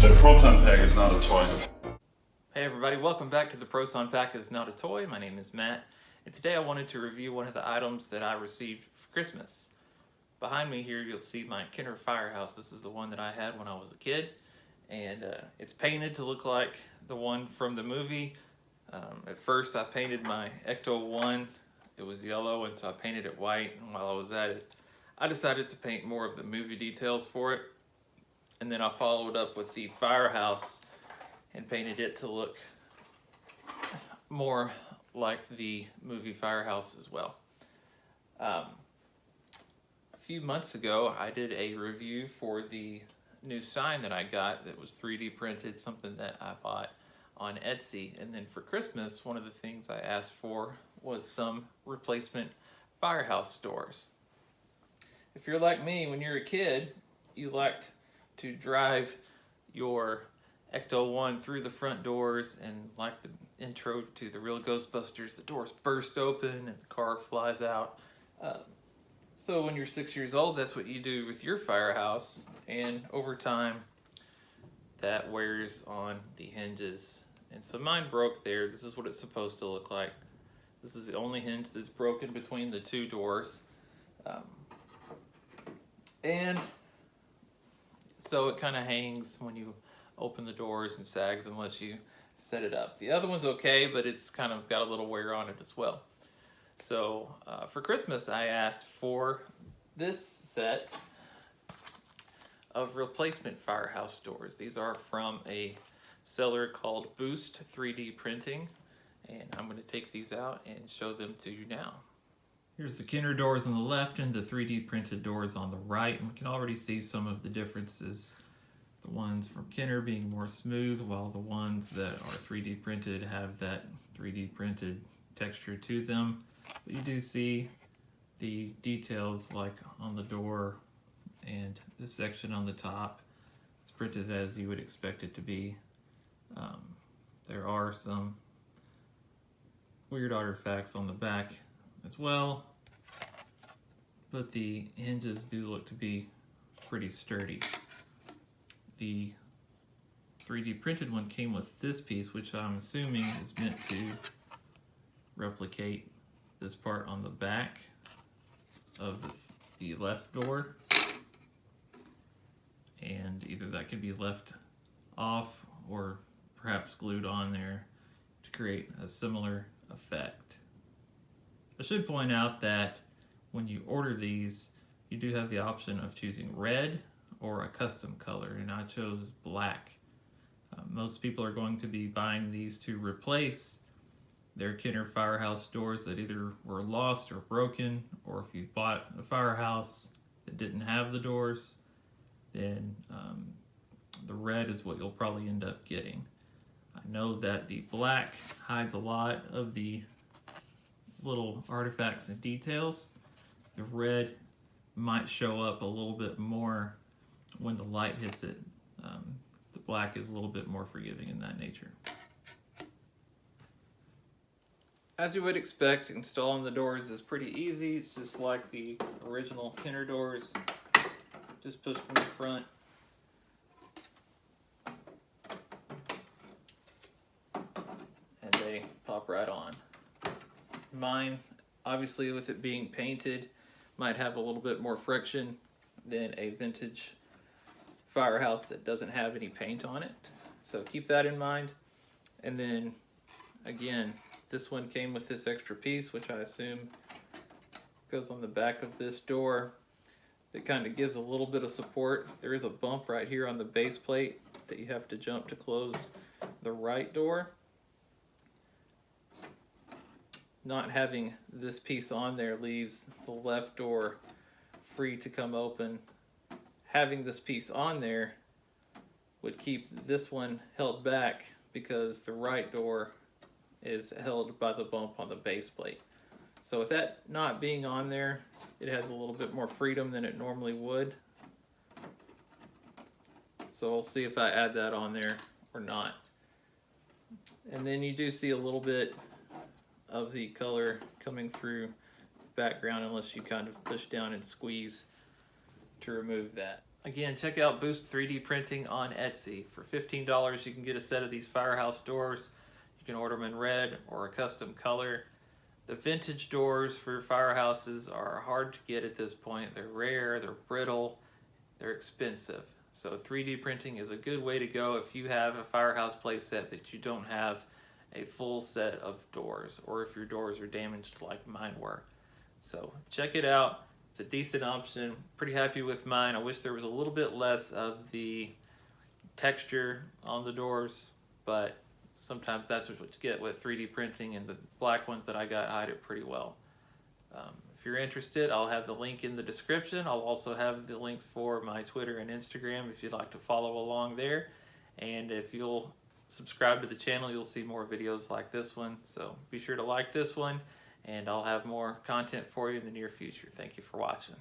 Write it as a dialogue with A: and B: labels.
A: The proton pack is not a toy.
B: Hey everybody, welcome back to the Proton Pack is Not a Toy. My name is Matt, and today I wanted to review one of the items that I received for Christmas. Behind me here you'll see my Kenner Firehouse. This is the one that I had when I was a kid, and it's painted to look like the one from the movie. At first I painted my Ecto-1, it was yellow, and so I painted it white, and while I was at it I decided to paint more of the movie details for it. And then I followed up with the Firehouse and painted it to look more like the movie Firehouse as well. A few months ago, I did a review for the new sign that I got that was 3D printed, something that I bought on Etsy. And then for Christmas, one of the things I asked for was some replacement Firehouse doors. If you're like me, when you're a kid, you liked to drive your Ecto-1 through the front doors, and like the intro to the real Ghostbusters, the doors burst open and the car flies out. So when you're 6 years old, that's what you do with your Firehouse, and over time that wears on the hinges. And so mine broke there. This is what it's supposed to look like. This is the only hinge that's broken between the two doors. And so it kind of hangs when you open the doors and sags unless you set it up. The other one's okay, but it's kind of got a little wear on it as well. So for Christmas, I asked for this set of replacement Firehouse doors. These are from a seller called Boost 3D Printing, and I'm going to take these out and show them to you now. Here's the Kenner doors on the left and the 3D printed doors on the right, and we can already see some of the differences. The ones from Kenner being more smooth, while the ones that are 3D printed have that 3D printed texture to them. But you do see the details like on the door and this section on the top. It's printed as you would expect it to be. There are some weird artifacts on the back as well, but the hinges do look to be pretty sturdy. The 3D printed one came with this piece, which I'm assuming is meant to replicate this part on the back of the left door, and either that can be left off or perhaps glued on there to create a similar effect. I should point out that when you order these, you do have the option of choosing red or a custom color, and I chose black. Most people are going to be buying these to replace their Kenner Firehouse doors that either were lost or broken, or if you bought a Firehouse that didn't have the doors, then the red is what you'll probably end up getting. I know that the black hides a lot of the little artifacts and details. The red might show up a little bit more when the light hits it. The black is a little bit more forgiving in that nature. As you would expect, installing the doors is pretty easy. It's just like the original Kenner doors. Just push from the front. And they pop right on. Mine, obviously with it being painted, might have a little bit more friction than a vintage Firehouse that doesn't have any paint on it. So keep that in mind. And then again, this one came with this extra piece, which I assume goes on the back of this door. That kind of gives a little bit of support. There is a bump right here on the base plate that you have to jump to close the right door. Not having this piece on there leaves the left door free to come open. Having this piece on there would keep this one held back because the right door is held by the bump on the base plate. So with that not being on there, it has a little bit more freedom than it normally would. So we'll see if I add that on there or not. And then you do see a little bit of the color coming through the background unless you kind of push down and squeeze to remove that. again, check out Boost 3D Printing on Etsy. For $15, you can get a set of these Firehouse doors. You can order them in red or a custom color. The vintage doors for firehouses are hard to get at this point. They're rare, they're brittle, they're expensive. So 3D printing is a good way to go if you have a Firehouse playset but you don't have a full set of doors, or if your doors are damaged like mine were. So check it out. It's a decent option. Pretty happy with mine. I wish there was a little bit less of the texture on the doors, but sometimes that's what you get with 3D printing, and the black ones that I got hide it pretty well. If you're interested, I'll have the link in the description. I'll also have the links for my Twitter and Instagram if you'd like to follow along there. And if you'll subscribe to the channel, you'll see more videos like this one. So be sure to like this one, and I'll have more content for you in the near future. Thank you for watching.